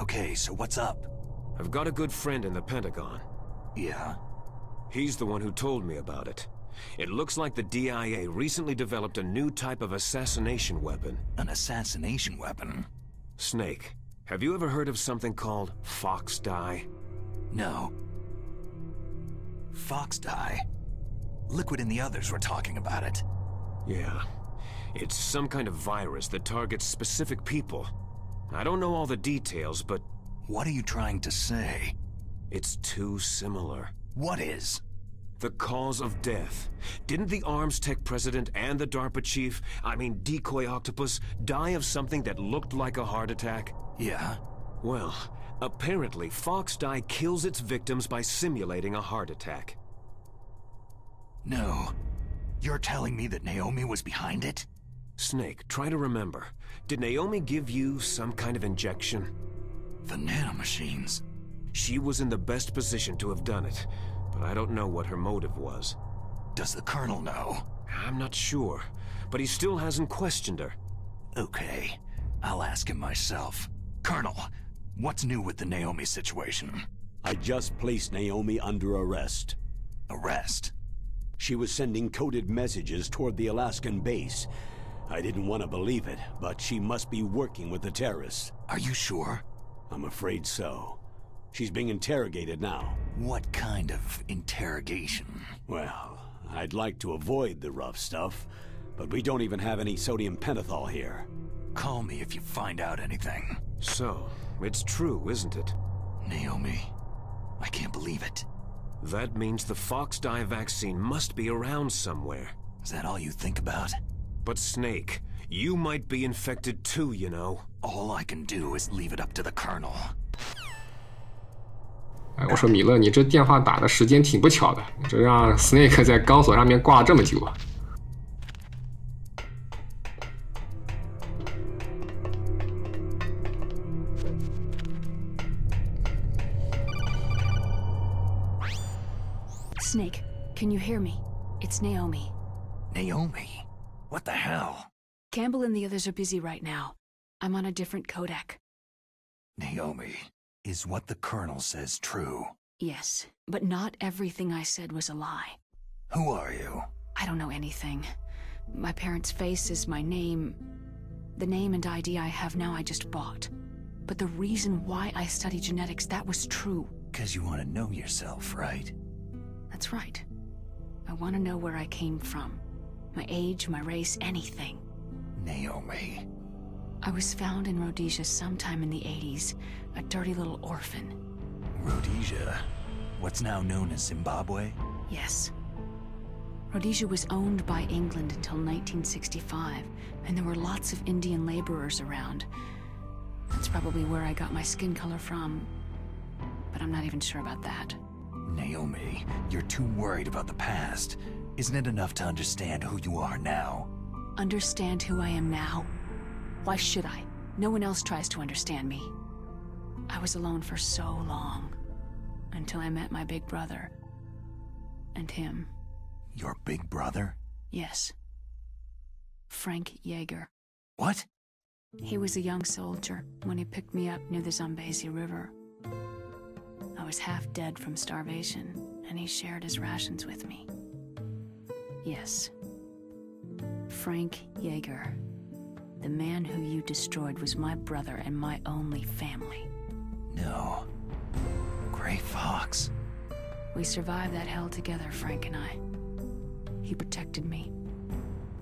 Okay, so what's up? I've got a good friend in the Pentagon. Yeah? He's the one who told me about it. It looks like the DIA recently developed a new type of assassination weapon. An assassination weapon? Snake, have you ever heard of something called fox dye? No. Fox dye? Liquid and the others were talking about it. Yeah. It's some kind of virus that targets specific people. I don't know all the details, but... What are you trying to say? It's too similar. What is? The cause of death. Didn't the Arms Tech president and the DARPA chief, Decoy Octopus, die of something that looked like a heart attack? Yeah? Well, apparently fox dye kills its victims by simulating a heart attack. No. You're telling me that Naomi was behind it? Snake, try to remember. Did Naomi give you some kind of injection? The nanomachines. She was in the best position to have done it, but I don't know what her motive was. Does the Colonel know? I'm not sure, but he still hasn't questioned her. Okay, I'll ask him myself. Colonel, what's new with the Naomi situation? I just placed Naomi under arrest. Arrest? She was sending coded messages toward the Alaskan base. I didn't want to believe it, but she must be working with the terrorists. Are you sure? I'm afraid so. She's being interrogated now. What kind of interrogation? Well, I'd like to avoid the rough stuff, but we don't even have any sodium pentothal here. Call me if you find out anything. So, it's true, isn't it? Naomi, I can't believe it. That means the fox dye vaccine must be around somewhere. Is that all you think about? But Snake, you might be infected too, you know. All I can do is leave it up to the Colonel. 哎，我说米勒，你这电话打的时间挺不巧的，这让 Snake 在钢索上面挂这么久啊。Snake, can you hear me? It's Naomi. Naomi? What the hell? Campbell and the others are busy right now. I'm on a different codec. Naomi, is what the Colonel says true? Yes, but not everything I said was a lie. Who are you? I don't know anything. My parents' face is my name. The name and ID I have now I just bought. But the reason why I study genetics, that was true. 'Cause you want to know yourself, right? That's right. I want to know where I came from. My age, my race, anything. Naomi. I was found in Rhodesia sometime in the 80s, a dirty little orphan. Rhodesia? What's now known as Zimbabwe? Yes. Rhodesia was owned by England until 1965, and there were lots of Indian laborers around. That's probably where I got my skin color from, but I'm not even sure about that. Naomi, you're too worried about the past. Isn't it enough to understand who you are now? Understand who I am now? Why should I? No one else tries to understand me. I was alone for so long, until I met my big brother. And him. Your big brother? Yes. Frank Yeager. What? He was a young soldier when he picked me up near the Zambezi River. I was half dead from starvation, and he shared his rations with me. Yes. Frank Yeager. The man who you destroyed was my brother and my only family. No. Gray Fox. We survived that hell together, Frank and I. He protected me.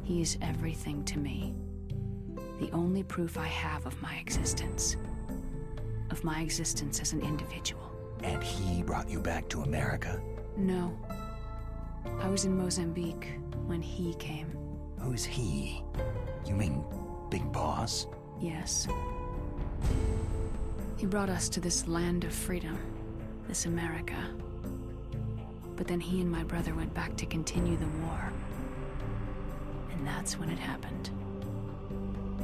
He is everything to me. The only proof I have of my existence. Of my existence as an individual. And he brought you back to America? No. I was in Mozambique when he came. Who's he? You mean Big Boss? Yes. He brought us to this land of freedom, this America. But then he and my brother went back to continue the war. And that's when it happened.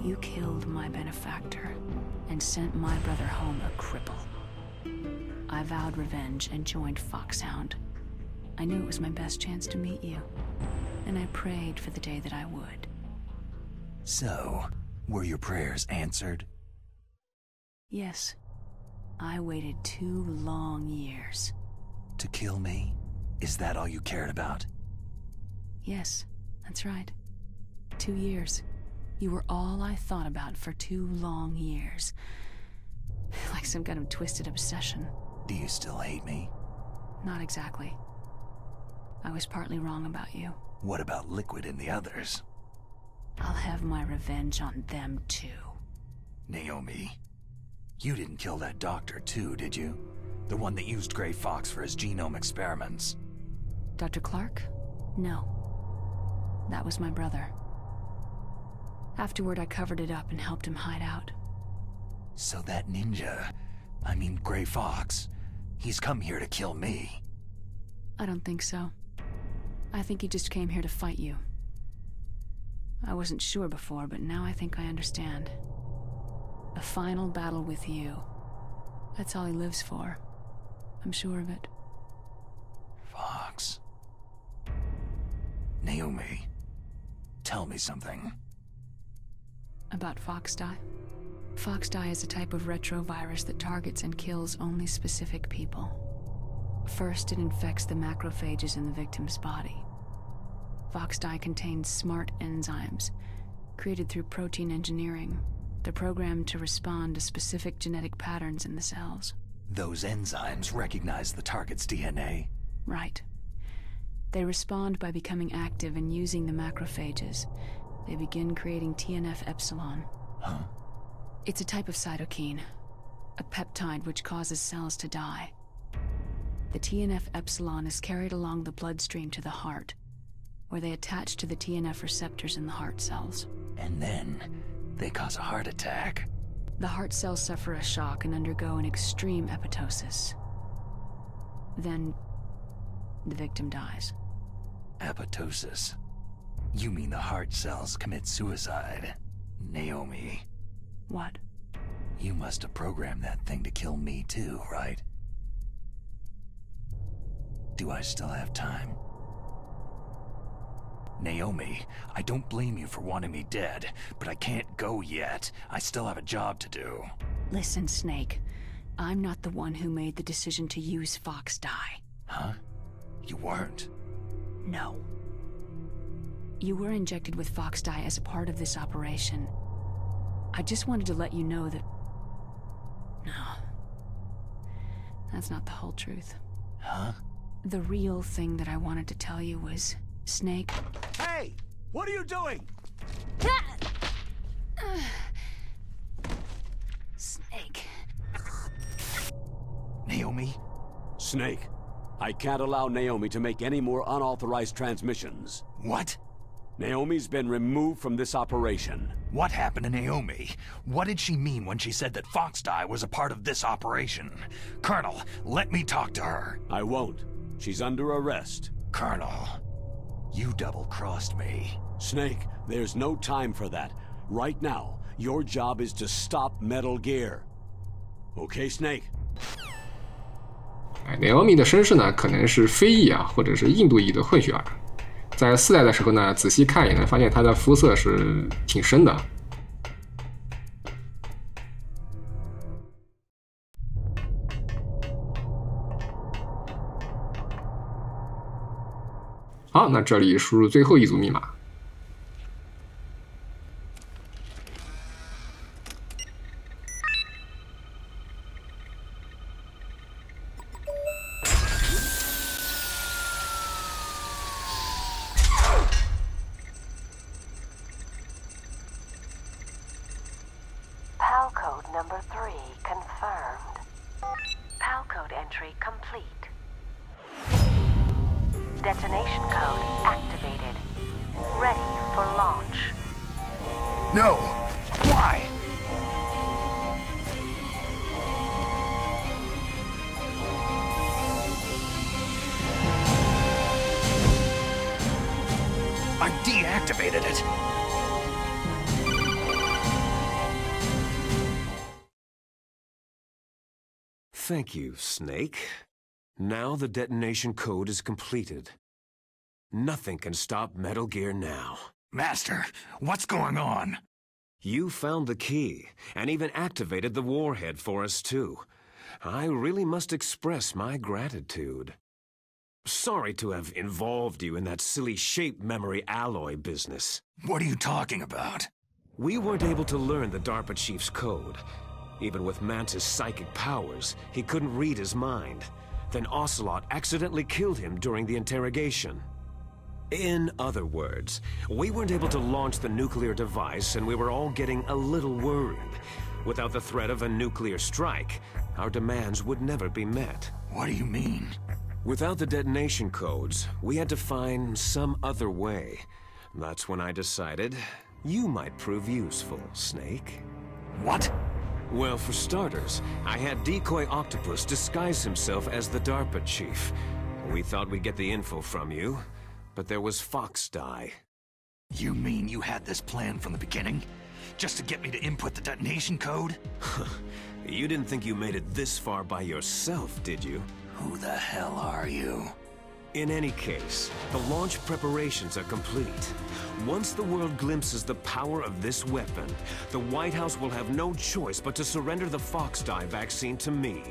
You killed my benefactor and sent my brother home a cripple. I vowed revenge and joined Foxhound. I knew it was my best chance to meet you, and I prayed for the day that I would. So, were your prayers answered? Yes. I waited 2 long years. To kill me? Is that all you cared about? Yes, that's right. 2 years. You were all I thought about for 2 long years. Like some kind of twisted obsession. Do you still hate me? Not exactly. I was partly wrong about you. What about Liquid and the others? I'll have my revenge on them too. Naomi, you didn't kill that doctor too, did you? The one that used Gray Fox for his genome experiments. Dr. Clark? No. That was my brother. Afterward, I covered it up and helped him hide out. So that ninja, I mean Gray Fox, he's come here to kill me. I don't think so. I think he just came here to fight you. I wasn't sure before, but now I think I understand. A final battle with you. That's all he lives for. I'm sure of it. Fox. Naomi, tell me something. About Foxdie? Foxdie is a type of retrovirus that targets and kills only specific people. First, it infects the macrophages in the victim's body. Foxdie contains smart enzymes, created through protein engineering. They're programmed to respond to specific genetic patterns in the cells. Those enzymes recognize the target's DNA? Right. They respond by becoming active and using the macrophages. They begin creating TNF-epsilon. Huh? It's a type of cytokine, a peptide which causes cells to die. The TNF-epsilon is carried along the bloodstream to the heart, where they attach to the TNF receptors in the heart cells. And then they cause a heart attack. The heart cells suffer a shock and undergo an extreme apoptosis. Then the victim dies. Apoptosis? You mean the heart cells commit suicide? Naomi. What? You must have programmed that thing to kill me too, right? Do I still have time? Naomi, I don't blame you for wanting me dead, but I can't go yet. I still have a job to do. Listen, Snake. I'm not the one who made the decision to use Foxdie. Huh? You weren't? No. You were injected with Foxdie as a part of this operation. I just wanted to let you know that... No. That's not the whole truth. Huh? The real thing that I wanted to tell you was... Snake... Hey! What are you doing? Snake... Naomi? Snake, I can't allow Naomi to make any more unauthorized transmissions. What? Naomi's been removed from this operation. What happened to Naomi? What did she mean when she said that Foxdie was a part of this operation? Colonel, let me talk to her. I won't. She's under arrest. Colonel, you double-crossed me. Snake, there's no time for that. Right now, your job is to stop Metal Gear. Okay, Snake? Naomi 的身世呢，可能是非裔啊，或者是印度裔的混血儿。在4代的时候呢，仔细看也能发现他的肤色是挺深的。好，那这里输入最后一组密码。No! Why? I deactivated it. Thank you, Snake. Now the detonation code is completed. Nothing can stop Metal Gear now. Master, what's going on? You found the key, and even activated the warhead for us too. I really must express my gratitude. Sorry to have involved you in that silly shape memory alloy business. What are you talking about? We weren't able to learn the DARPA chief's code. Even with Mantis' psychic powers, he couldn't read his mind. Then Ocelot accidentally killed him during the interrogation. In other words, we weren't able to launch the nuclear device, and we were all getting a little worried. Without the threat of a nuclear strike, our demands would never be met. What do you mean? Without the detonation codes, we had to find some other way. That's when I decided you might prove useful, Snake. What? Well, for starters, I had Decoy Octopus disguise himself as the DARPA chief. We thought we'd get the info from you, but there was Foxdie. You mean you had this plan from the beginning? Just to get me to input the detonation code? You didn't think you made it this far by yourself, did you? Who the hell are you? In any case, the launch preparations are complete. Once the world glimpses the power of this weapon, the White House will have no choice but to surrender the Foxdie vaccine to me.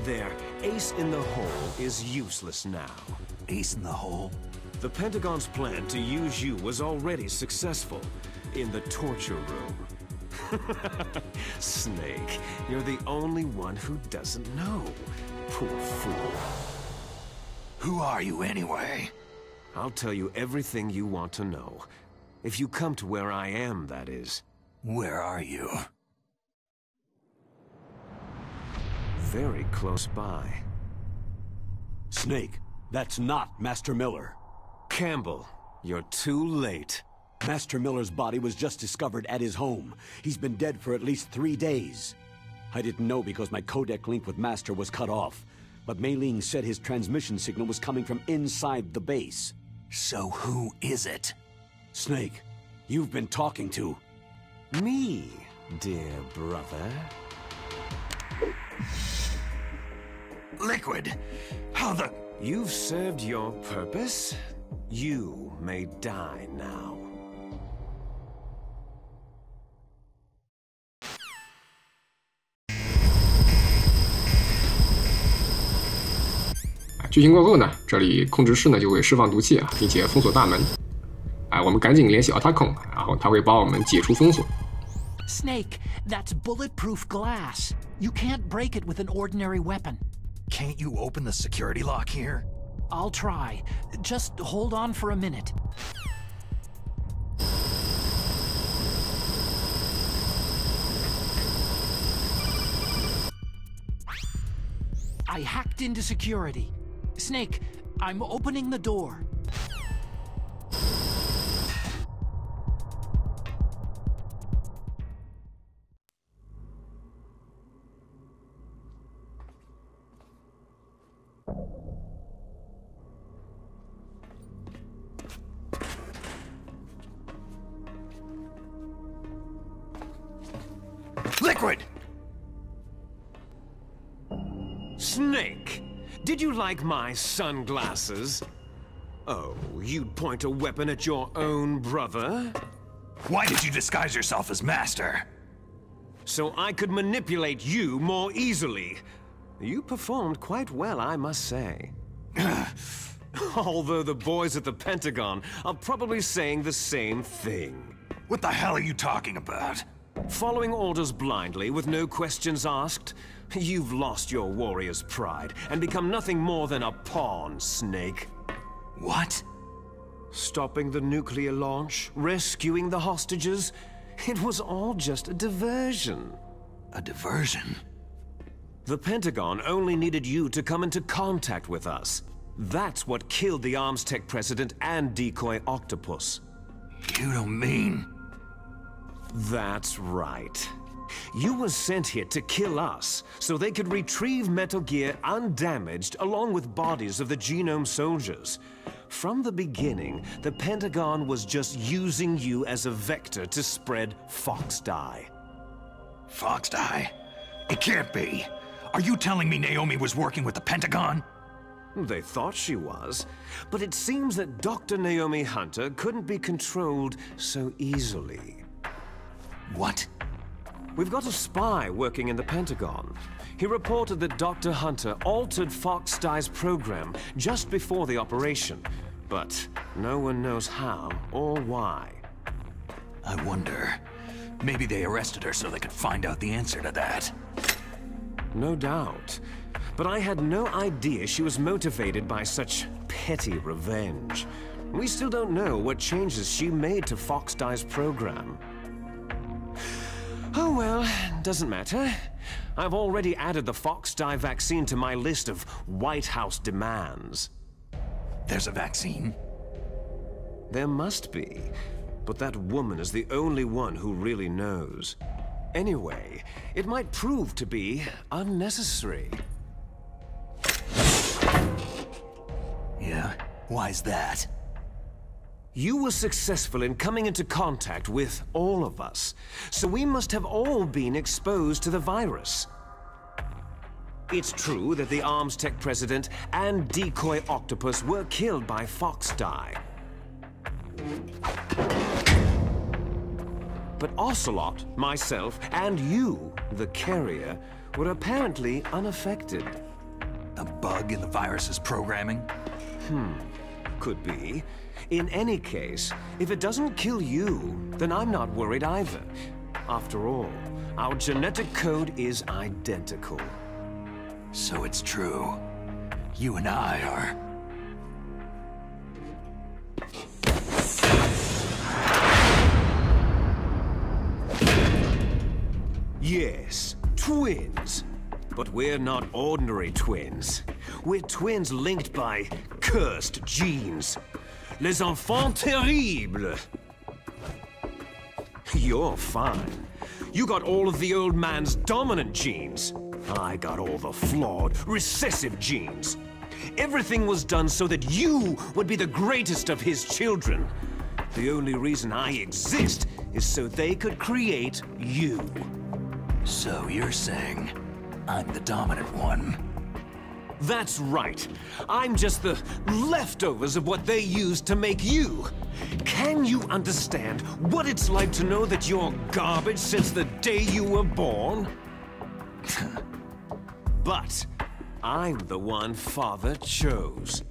Their ace in the hole is useless now. Ace in the hole? The Pentagon's plan to use you was already successful in the torture room. Snake, you're the only one who doesn't know. Poor fool. Who are you anyway? I'll tell you everything you want to know. If you come to where I am, that is. Where are you? Very close by. Snake, that's not Master Miller. Campbell, you're too late. Master Miller's body was just discovered at his home. He's been dead for at least 3 days. I didn't know because my codec link with Master was cut off. But Mei Ling said his transmission signal was coming from inside the base. So who is it? Snake, you've been talking to... Me, dear brother. Liquid! How the... You've served your purpose. You may die now. 剧情过后呢，这里控制室呢就会释放毒气啊，并且封锁大门。我们赶紧联系奥塔孔，然后他会帮我们解除封锁。Snake, that's bulletproof glass. You can't break it with an ordinary weapon. Can't you open the security lock here? I'll try. Just hold on for a minute. I hacked into security. Snake, I'm opening the door. Liquid! Snake, did you like my sunglasses? Oh, you'd point a weapon at your own brother? Why did you disguise yourself as Master? So I could manipulate you more easily. You performed quite well, I must say. Although the boys at the Pentagon are probably saying the same thing. What the hell are you talking about? Following orders blindly with no questions asked? You've lost your warrior's pride and become nothing more than a pawn, Snake. What? Stopping the nuclear launch, rescuing the hostages, it was all just a diversion. A diversion? The Pentagon only needed you to come into contact with us. That's what killed the Arms Tech president and Decoy Octopus. You don't mean... That's right. You were sent here to kill us, so they could retrieve Metal Gear undamaged along with bodies of the Genome soldiers. From the beginning, the Pentagon was just using you as a vector to spread Fox Dye. Fox Dye? It can't be. Are you telling me Naomi was working with the Pentagon? They thought she was, but it seems that Dr. Naomi Hunter couldn't be controlled so easily. What? We've got a spy working in the Pentagon. He reported that Dr. Hunter altered Fox Dye's program just before the operation, but no one knows how or why. I wonder. Maybe they arrested her so they could find out the answer to that. No doubt. But I had no idea she was motivated by such petty revenge. We still don't know what changes she made to Fox Dye's program. Oh well, doesn't matter. I've already added the Fox Dye vaccine to my list of White House demands. There's a vaccine? There must be, but that woman is the only one who really knows. Anyway, it might prove to be unnecessary. Yeah? Why's that? You were successful in coming into contact with all of us, so we must have all been exposed to the virus. It's true that the Arms Tech president and Decoy Octopus were killed by Fox Dye. But Ocelot, myself, and you, the carrier, were apparently unaffected. A bug in the virus's programming? Could be. In any case, if it doesn't kill you, then I'm not worried either. After all, our genetic code is identical. So it's true. You and I are... Yes, twins. But we're not ordinary twins. We're twins linked by cursed genes. Les enfants terribles. You're fine. You got all of the old man's dominant genes. I got all the flawed, recessive genes. Everything was done so that you would be the greatest of his children. The only reason I exist is so they could create you. So you're saying I'm the dominant one? That's right. I'm just the leftovers of what they used to make you. Can you understand what it's like to know that you're garbage since the day you were born? But I'm the one Father chose.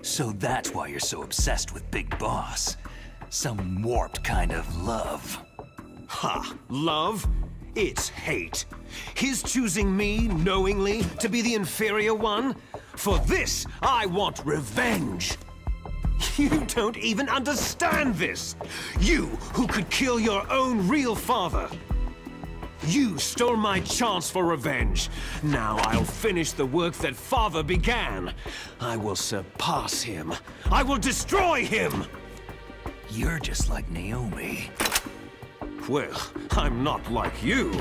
So that's why you're so obsessed with Big Boss. Some warped kind of love. Ha! Love? It's hate. His choosing me, knowingly, to be the inferior one? For this, I want revenge. You don't even understand this. You, who could kill your own real father. You stole my chance for revenge. Now I'll finish the work that Father began. I will surpass him. I will destroy him. You're just like Naomi. Well, I'm not like you.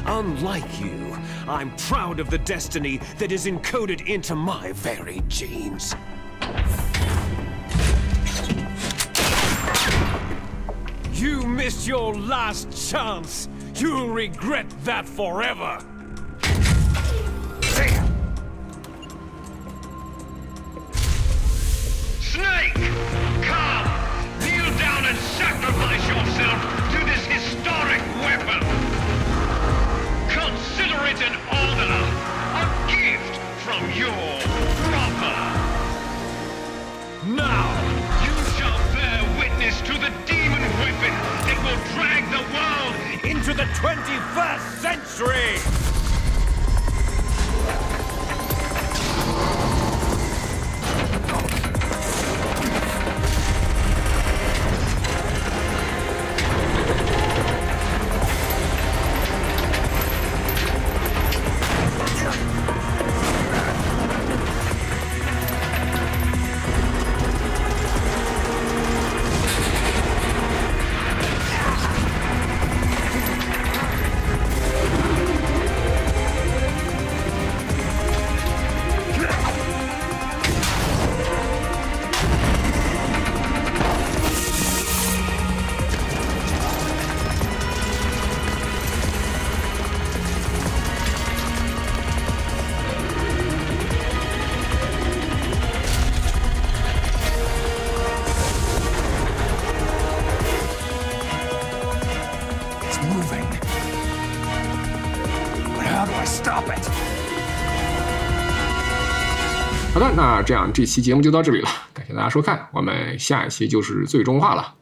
Unlike you, I'm proud of the destiny that is encoded into my very genes. You missed your last chance. You'll regret that forever. Snake! Come! Kneel down and sacrifice yourself to this historic weapon! Consider it an honor, a gift from your brother! Now, you shall bear witness to the demon weapon that will drag the world into the 21st century! It's moving. But how do I stop it? 好的，那这样这期节目就到这里了，感谢大家收看，我们下一期就是最终话了。